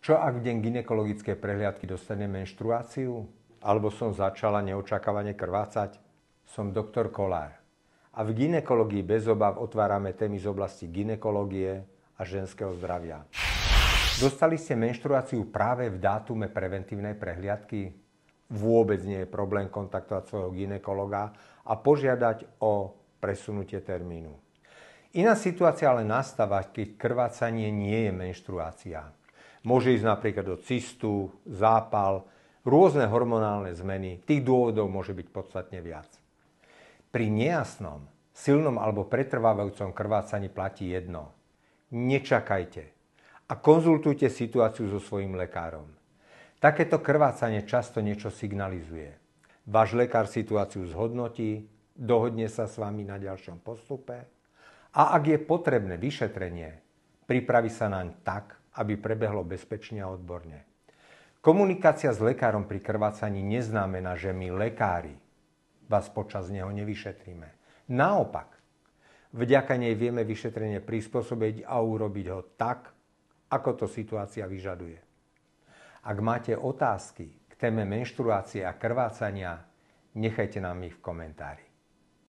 Čo ak v deň gynekologickej prehliadky dostanem menštruáciu? Alebo som začala neočakávane krvácať? Som doktor Kollár. A v gynekológii bez obav otvárame témy z oblasti gynekológie a ženského zdravia. Dostali ste menštruáciu práve v dátume preventívnej prehliadky? Vôbec nie je problém kontaktovať svojho gynekologa a požiadať o presunutie termínu. Iná situácia ale nastáva, keď krvácanie nie je menštruácia. Môže ísť napríklad o cystu, zápal, rôzne hormonálne zmeny. Tých dôvodov môže byť podstatne viac. Pri nejasnom, silnom alebo pretrvávajúcom krvácaní platí jedno. Nečakajte a konzultujte situáciu so svojím lekárom. Takéto krvácanie často niečo signalizuje. Váš lekár situáciu zhodnotí, dohodne sa s vami na ďalšom postupe a ak je potrebné vyšetrenie, pripraví sa naň tak, aby prebehlo bezpečne a odborne. Komunikácia s lekárom pri krvácaní neznamená, že my lekári vás počas neho nevyšetríme. Naopak, vďaka nej vieme vyšetrenie prispôsobiť a urobiť ho tak, ako to situácia vyžaduje. Ak máte otázky k téme menštruácie a krvácania, nechajte nám ich v komentári.